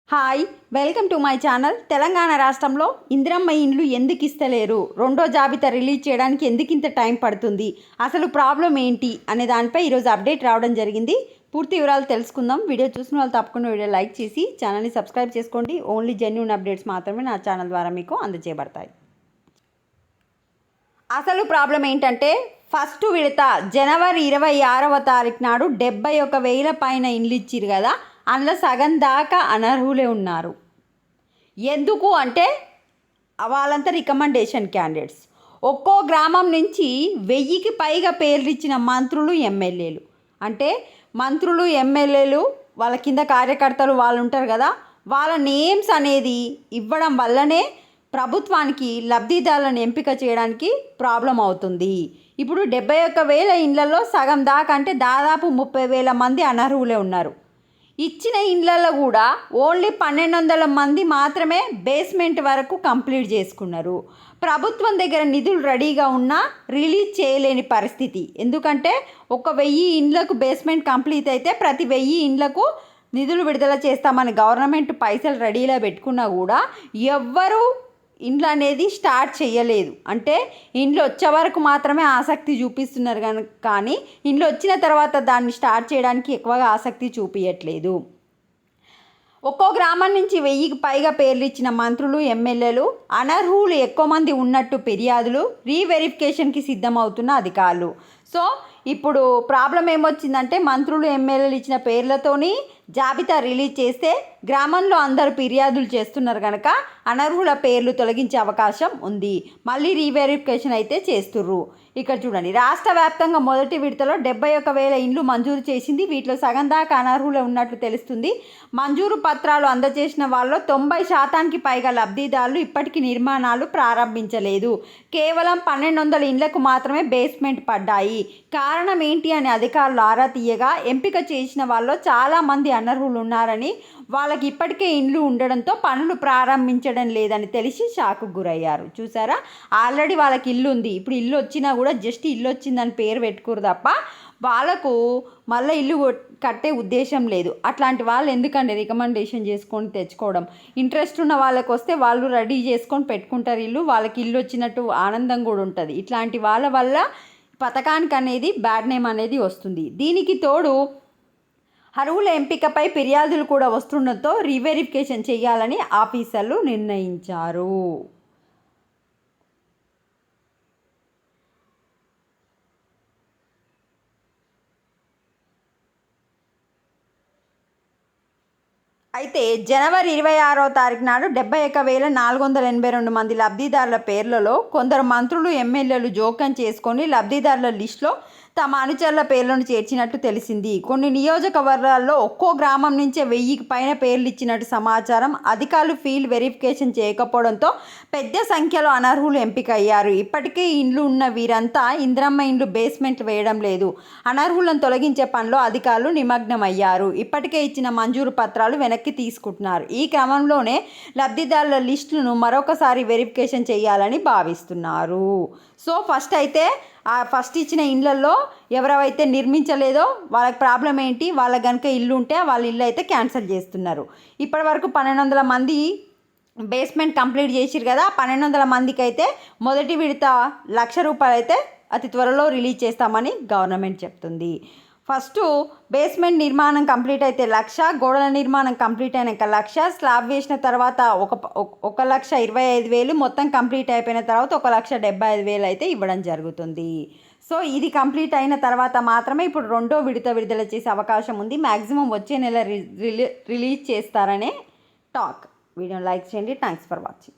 Hi, welcome to my channel. Telangana రాష్ట్రంలో ఇందిరమ్మ ఇండ్లు ఎందుకు ఇస్తలేరు, రెండో జాబితా రిలీజ్ చేయడానికి ఎందుకు ఇంత టైం పడుతుంది, అసలు ప్రాబ్లం ఏంటి అనే దానిపై ఈరోజు అప్డేట్ రావడం జరిగింది. పూర్తి వివరాలు తెలుసుకుందాం. వీడియో చూసిన వాళ్ళు తప్పకుండా వీడియో లైక్ చేసి ఛానల్ని సబ్స్క్రైబ్ చేసుకోండి. ఓన్లీ జెన్యూన్ అప్డేట్స్ మాత్రమే నా ఛానల్ ద్వారా మీకు అందజేయబడతాయి. అసలు ప్రాబ్లం ఏంటంటే, ఫస్ట్ విడత జనవరి 26వ తారీఖు నాడు 71,000 పైన ఇండ్లు ఇచ్చిరు కదా, అందులో సగం దాకా అనర్హులే ఉన్నారు. ఎందుకు అంటే వాళ్ళంతా రికమెండేషన్ క్యాండిడేట్స్. ఒక్కో గ్రామం నుంచి 1000కి పైగా పేర్లు ఇచ్చిన మంత్రులు, ఎమ్మెల్యేలు. అంటే మంత్రులు, ఎమ్మెల్యేలు వాళ్ళ కింద కార్యకర్తలు వాళ్ళు ఉంటారు కదా, వాళ్ళ నేమ్స్ అనేది ఇవ్వడం వల్లనే ప్రభుత్వానికి లబ్ధిదారులను ఎంపిక చేయడానికి ప్రాబ్లం అవుతుంది. ఇప్పుడు 71,000 ఇండ్లలో సగం దాకా అంటే దాదాపు 30,000 మంది అనర్హులే ఉన్నారు. ఇచ్చిన ఇండ్లలో కూడా ఓన్లీ 1,200 మంది మాత్రమే బేస్మెంట్ వరకు కంప్లీట్ చేసుకున్నారు. ప్రభుత్వం దగ్గర నిధులు రెడీగా ఉన్నా రిలీజ్ చేయలేని పరిస్థితి. ఎందుకంటే 1,000 ఇండ్లకు బేస్మెంట్ కంప్లీట్ అయితే ప్రతి 1000 ఇండ్లకు నిధులు విడుదల చేస్తామని గవర్నమెంట్ పైసలు రెడీలో పెట్టుకున్నా కూడా ఎవ్వరూ ఇండ్లు అనేది స్టార్ట్ చేయలేదు. అంటే ఇండ్లు వచ్చే వరకు మాత్రమే ఆసక్తి చూపిస్తున్నారు కానీ ఇండ్లు వచ్చిన తర్వాత దాన్ని స్టార్ట్ చేయడానికి ఎక్కువగా ఆసక్తి చూపించట్లేదు. ఒక్కో గ్రామం నుంచి 1000కి పైగా పేర్లు ఇచ్చిన మంత్రులు, ఎమ్మెల్యేలు అనర్హులు ఎక్కువ మంది ఉన్నట్టు ఫిర్యాదులు, రీవెరిఫికేషన్కి సిద్ధమవుతున్న అధికారులు. సో ఇప్పుడు ప్రాబ్లం ఏమొచ్చిందంటే, మంత్రులు, ఎమ్మెల్యేలు ఇచ్చిన పేర్లతోని జాబితా రిలీజ్ చేస్తే గ్రామంలో అందరూ ఫిర్యాదులు చేస్తున్నారు కనుక అనర్హుల పేర్లు తొలగించే అవకాశం ఉంది. మళ్ళీ రీవెరిఫికేషన్ అయితే చేస్తుర్రు. ఇక్కడ చూడండి, రాష్ట్ర వ్యాప్తంగా మొదటి విడతలో 71,000 ఇండ్లు మంజూరు చేసింది. వీటిలో సగం దాకా అనర్హులు ఉన్నట్లు తెలుస్తుంది. మంజూరు పత్రాలు అందజేసిన వాళ్ళలో 90% పైగా లబ్ధిదారులు ఇప్పటికీ నిర్మాణాలు ప్రారంభించలేదు. కేవలం 1,200 ఇండ్లకు మాత్రమే బేస్మెంట్ పడ్డాయి. కారణం ఏంటి అని అధికారులు ఆరా తీయగా ఎంపిక చేసిన వాళ్ళలో చాలామంది అనర్హులు ఉన్నారని, వాళ్ళకి ఇప్పటికే ఇండ్లు ఉండడంతో పనులు ప్రారంభించడం లేదని తెలిసి షాక్కు గురయ్యారు. చూసారా, ఆల్రెడీ వాళ్ళకి ఇల్లు ఉంది, ఇప్పుడు ఇల్లు వచ్చినా కూడా జస్ట్ ఇల్లు వచ్చిందని పేరు పెట్టుకోరు తప్ప వాళ్ళకు మళ్ళీ ఇల్లు కట్టే ఉద్దేశం లేదు. అట్లాంటి వాళ్ళు ఎందుకండి రికమెండేషన్ చేసుకొని తెచ్చుకోవడం? ఇంట్రెస్ట్ ఉన్న వాళ్ళకి వస్తే వాళ్ళు రెడీ చేసుకొని పెట్టుకుంటారు ఇల్లు, వాళ్ళకి ఇల్లు వచ్చినట్టు ఆనందం కూడా ఉంటుంది. ఇట్లాంటి వాళ్ళ వల్ల పథకానికి అనేది బ్యాడ్ నేమ్ అనేది వస్తుంది. దీనికి తోడు అర్హుల ఎంపికపై ఫిర్యాదులు కూడా వస్తుండటంతో రీవెరిఫికేషన్ చేయాలని ఆఫీసర్లు నిర్ణయించారు. అయితే జనవరి 26వ తారీఖు నాడు 71,482 మంది లబ్ధిదారుల పేర్లలో కొందరు మంత్రులు, ఎమ్మెల్యేలు జోక్యం చేసుకొని లబ్ధిదారుల లిస్టులో తమ అనుచరుల పేర్లను చేర్చినట్టు తెలిసింది. కొన్ని నియోజకవర్గాల్లో ఒక్కో గ్రామం నుంచే 1000కి పైన పేర్లు ఇచ్చినట్టు సమాచారం. అధికారులు ఫీల్డ్ వెరిఫికేషన్ చేయకపోవడంతో పెద్ద సంఖ్యలో అనర్హులు ఎంపికయ్యారు. ఇప్పటికే ఇండ్లు ఉన్న వీరంతా ఇందిరమ్మ ఇండ్లు బేస్మెంట్లు వేయడం లేదు. అనర్హులను తొలగించే పనిలో అధికారులు నిమగ్నమయ్యారు. ఇప్పటికే ఇచ్చిన మంజూరు పత్రాలు వెనక్కి తీసుకుంటున్నారు. ఈ క్రమంలోనే లబ్ధిదారుల లిస్టులను మరొకసారి వెరిఫికేషన్ చేయాలని భావిస్తున్నారు. సో ఫస్ట్ ఇచ్చిన ఇండ్లలో ఎవరైతే నిర్మించలేదో వాళ్ళకి ప్రాబ్లం ఏంటి, వాళ్ళకి కనుక ఇల్లు ఉంటే వాళ్ళ ఇల్లు అయితే క్యాన్సిల్ చేస్తున్నారు. ఇప్పటి వరకు 1,200 మంది బేస్మెంట్ కంప్లీట్ చేసిరు కదా, 1,200 మందికి అయితే మొదటి విడత ₹1,00,000 అయితే అతి త్వరలో రిలీజ్ చేస్తామని గవర్నమెంట్ చెప్తుంది. ఫస్ట్ బేస్మెంట్ నిర్మాణం కంప్లీట్ అయితే 1,00,000, గోడల నిర్మాణం కంప్లీట్ అయినాక 1,00,000, స్లాబ్ వేసిన తర్వాత 1,25,000, మొత్తం కంప్లీట్ అయిపోయిన తర్వాత 1,75,000 అయితే ఇవ్వడం జరుగుతుంది. సో ఇది కంప్లీట్ అయిన తర్వాత మాత్రమే ఇప్పుడు రెండో విడత విడుదల చేసే అవకాశం ఉంది. మ్యాక్సిమం వచ్చే నెల రిలీజ్ చేస్తారనే టాక్. వీడియోని లైక్ చేయండి. Thanks for watching.